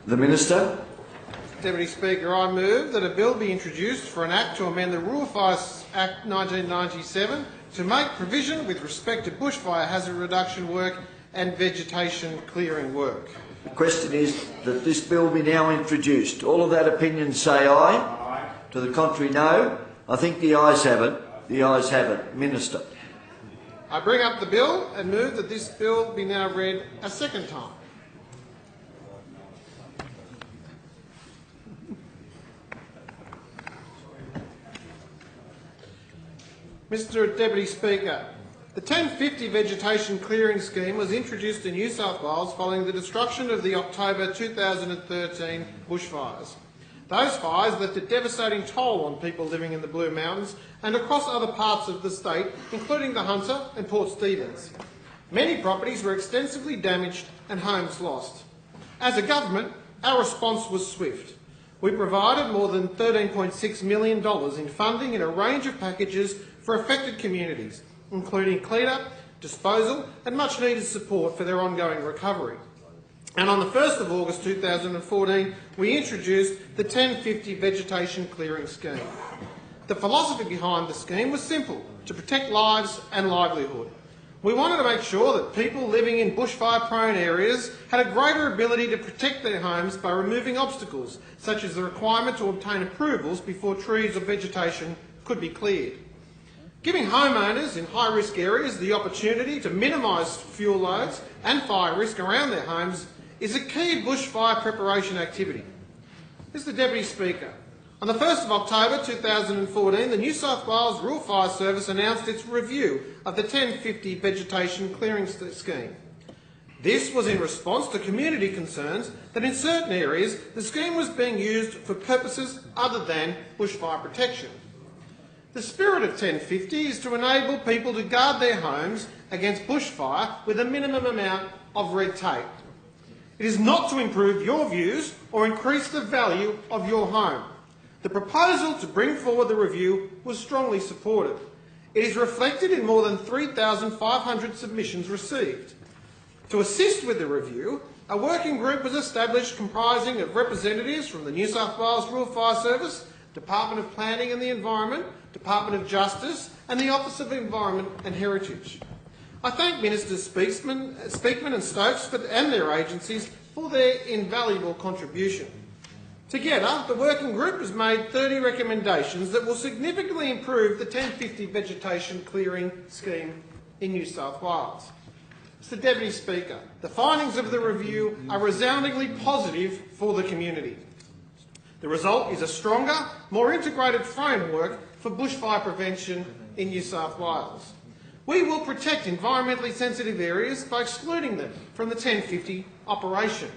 The Minister. Deputy Speaker, I move that a bill be introduced for an Act to amend the Rural Fire Act 1997 to make provision with respect to bushfire hazard reduction work and vegetation clearing work. The question is that this bill be now introduced. All of that opinion say aye. Aye. To the contrary, no. I think the ayes have it. The ayes have it. Minister. I bring up the bill and move that this bill be now read a second time. Mr Deputy Speaker, the 1050 vegetation clearing scheme was introduced in New South Wales following the destruction of the October 2013 bushfires. Those fires left a devastating toll on people living in the Blue Mountains and across other parts of the state, including the Hunter and Port Stephens. Many properties were extensively damaged and homes lost. As a government, our response was swift. We provided more than $13.6 million in funding in a range of packages for affected communities, including clean-up, disposal and much-needed support for their ongoing recovery. And on the 1st of August 2014, we introduced the 1050 Vegetation Clearing Scheme. The philosophy behind the scheme was simple: to protect lives and livelihood. We wanted to make sure that people living in bushfire-prone areas had a greater ability to protect their homes by removing obstacles, such as the requirement to obtain approvals before trees or vegetation could be cleared. Giving homeowners in high-risk areas the opportunity to minimise fuel loads and fire risk around their homes is a key bushfire preparation activity. Mr Deputy Speaker, on the 1st of October 2014, the New South Wales Rural Fire Service announced its review of the 1050 Vegetation Clearing Scheme. This was in response to community concerns that in certain areas the scheme was being used for purposes other than bushfire protection. The spirit of 1050 is to enable people to guard their homes against bushfire with a minimum amount of red tape. It is not to improve your views or increase the value of your home. The proposal to bring forward the review was strongly supported. It is reflected in more than 3,500 submissions received. To assist with the review, a working group was established comprising of representatives from the New South Wales Rural Fire Service, Department of Planning and the Environment, Department of Justice and the Office of Environment and Heritage. I thank Ministers Speakman and Stokes and their agencies for their invaluable contribution. Together, the working group has made 30 recommendations that will significantly improve the 1050 vegetation clearing scheme in New South Wales. Mr Deputy Speaker, the findings of the review are resoundingly positive for the community. The result is a stronger, more integrated framework for bushfire prevention in New South Wales. We will protect environmentally sensitive areas by excluding them from the 1050 operation.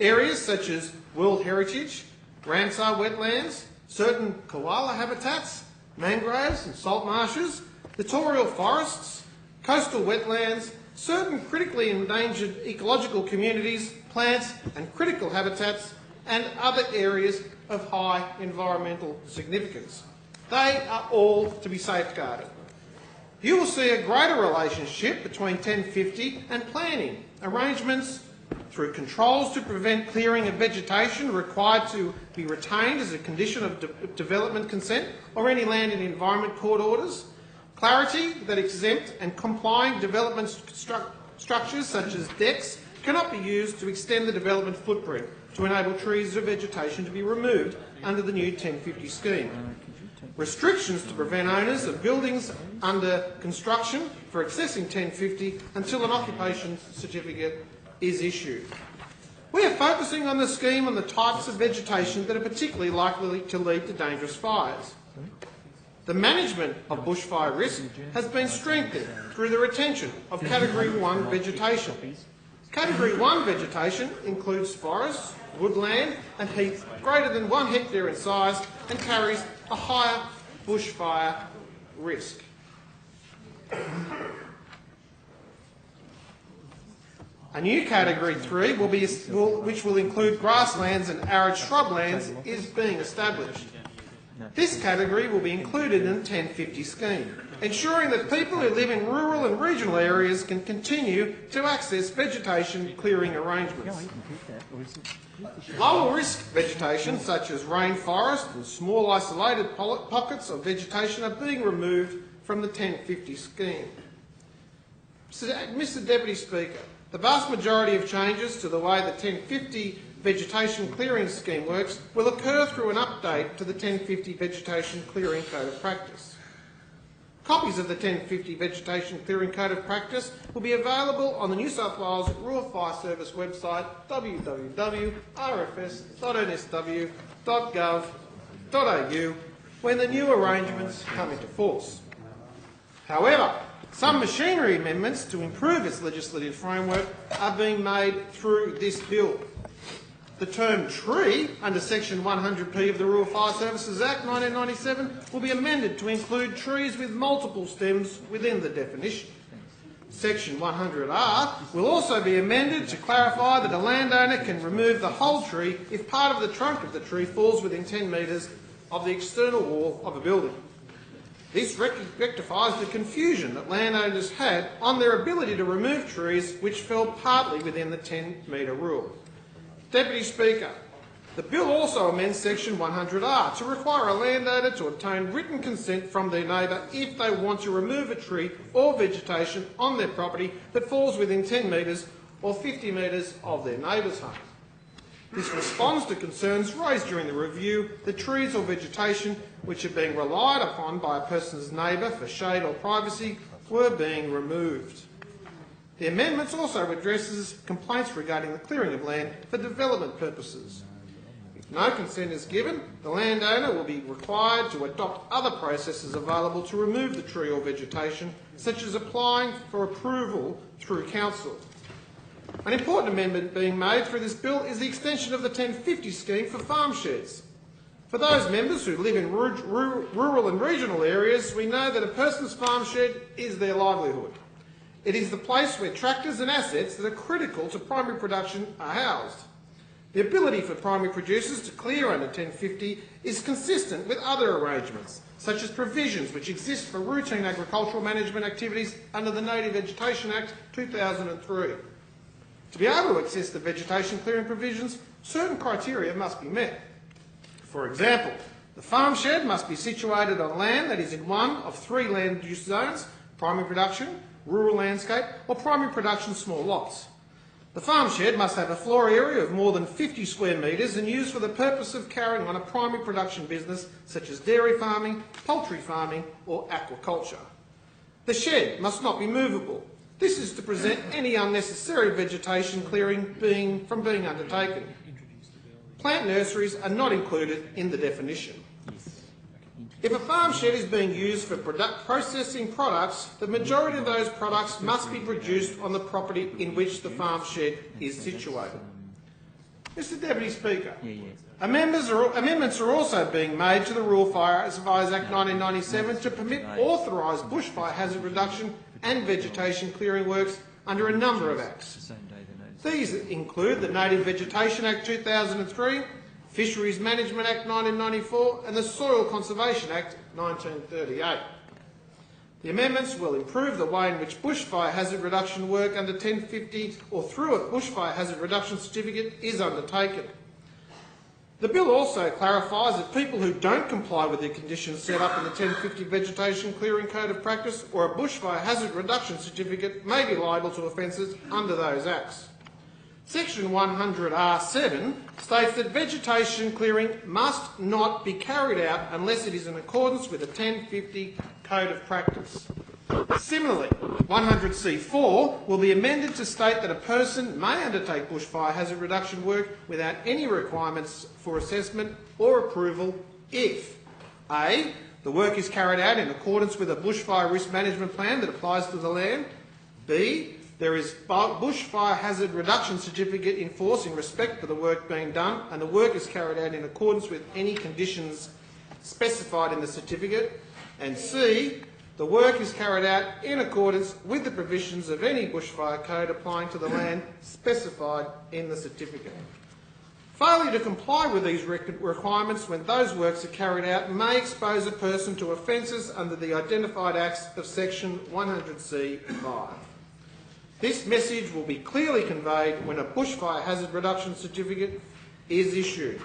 Areas such as World Heritage, Ramsar wetlands, certain koala habitats, mangroves and salt marshes, littoral forests, coastal wetlands, certain critically endangered ecological communities, plants and critical habitats, and other areas of high environmental significance. They are all to be safeguarded. You will see a greater relationship between 1050 and planning. Arrangements through controls to prevent clearing of vegetation required to be retained as a condition of development consent or any land and environment court orders. Clarity that exempt and complying development structures such as decks cannot be used to extend the development footprint to enable trees or vegetation to be removed under the new 1050 scheme. Restrictions to prevent owners of buildings under construction for accessing 1050 until an occupation certificate is issued. We are focusing on the scheme on the types of vegetation that are particularly likely to lead to dangerous fires. The management of bushfire risk has been strengthened through the retention of Category 1 vegetation. Category 1 vegetation includes forests, woodland and heath greater than 1 hectare in size and carries a higher bushfire risk. A new Category 3, which will include grasslands and arid shrublands, is being established. This category will be included in the 1050 scheme. ensuring that people who live in rural and regional areas can continue to access vegetation clearing arrangements. Lower risk vegetation such as rainforest and small isolated pockets of vegetation are being removed from the 1050 scheme. Mr Deputy Speaker, the vast majority of changes to the way the 1050 vegetation clearing scheme works will occur through an update to the 1050 vegetation clearing code of practice. Copies of the 1050 vegetation clearing code of practice will be available on the New South Wales Rural Fire Service website www.rfs.nsw.gov.au when the new arrangements come into force. However, some machinery amendments to improve its legislative framework are being made through this bill. The term tree under section 100P of the Rural Fire Services Act 1997 will be amended to include trees with multiple stems within the definition. Section 100R will also be amended to clarify that a landowner can remove the whole tree if part of the trunk of the tree falls within 10 metres of the external wall of a building. This rectifies the confusion that landowners had on their ability to remove trees which fell partly within the 10-metre rule. Deputy Speaker, the bill also amends section 100R to require a landowner to obtain written consent from their neighbour if they want to remove a tree or vegetation on their property that falls within 10 metres or 50 metres of their neighbour's home. This responds to concerns raised during the review that trees or vegetation which are being relied upon by a person's neighbour for shade or privacy were being removed. The amendments also addresses complaints regarding the clearing of land for development purposes. If no consent is given, the landowner will be required to adopt other processes available to remove the tree or vegetation, such as applying for approval through council. An important amendment being made through this bill is the extension of the 1050 scheme for farm sheds. For those members who live in rural and regional areas, we know that a person's farm shed is their livelihood. It is the place where tractors and assets that are critical to primary production are housed. The ability for primary producers to clear under 1050 is consistent with other arrangements, such as provisions which exist for routine agricultural management activities under the Native Vegetation Act 2003. To be able to access the vegetation clearing provisions, certain criteria must be met. For example, the farm shed must be situated on land that is in one of 3 land use zones: primary production, rural landscape or primary production small lots. The farm shed must have a floor area of more than 50 square metres and used for the purpose of carrying on a primary production business such as dairy farming, poultry farming or aquaculture. The shed must not be movable. This is to prevent any unnecessary vegetation clearing from being undertaken. Plant nurseries are not included in the definition. If a farm shed is being used for processing products, the majority of those products must be produced on the property in which the farm shed is situated. Mr Deputy Speaker, amendments are also being made to the Rural Fire Services Act 1997 to permit authorised bushfire hazard reduction and vegetation clearing works under a number of acts. These include the Native Vegetation Act 2003, Fisheries Management Act 1994 and the Soil Conservation Act 1938. The amendments will improve the way in which bushfire hazard reduction work under 1050 or through a bushfire hazard reduction certificate is undertaken. The bill also clarifies that people who don't comply with the conditions set up in the 1050 Vegetation Clearing Code of Practice or a bushfire hazard reduction certificate may be liable to offences under those acts. Section 100R7 states that vegetation clearing must not be carried out unless it is in accordance with the 1050 Code of Practice. Similarly, 100C4 will be amended to state that a person may undertake bushfire hazard reduction work without any requirements for assessment or approval if A. The work is carried out in accordance with a bushfire risk management plan that applies to the land, B. There is bushfire hazard reduction certificate in force in respect for the work being done and the work is carried out in accordance with any conditions specified in the certificate, and C. The work is carried out in accordance with the provisions of any bushfire code applying to the land specified in the certificate. Failure to comply with these requirements when those works are carried out may expose a person to offences under the Identified Acts of Section 100C(5). This message will be clearly conveyed when a bushfire hazard reduction certificate is issued.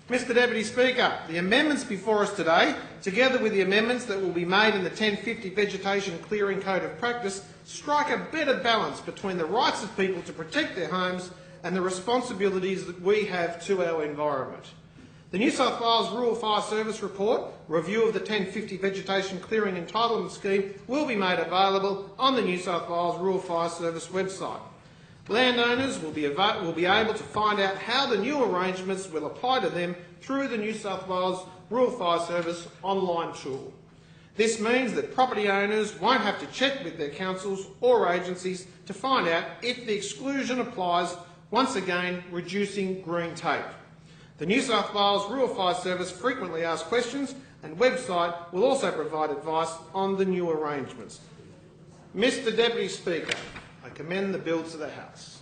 Mr Deputy Speaker, the amendments before us today, together with the amendments that will be made in the 1050 Vegetation Clearing Code of Practice, strike a better balance between the rights of people to protect their homes and the responsibilities that we have to our environment. The New South Wales Rural Fire Service report, review of the 1050 Vegetation Clearing Entitlement Scheme, will be made available on the New South Wales Rural Fire Service website. Landowners will be able to find out how the new arrangements will apply to them through the New South Wales Rural Fire Service online tool. This means that property owners won't have to check with their councils or agencies to find out if the exclusion applies, once again reducing green tape. The New South Wales Rural Fire Service frequently asked questions and website will also provide advice on the new arrangements. Mr Deputy Speaker, I commend the bill to the House.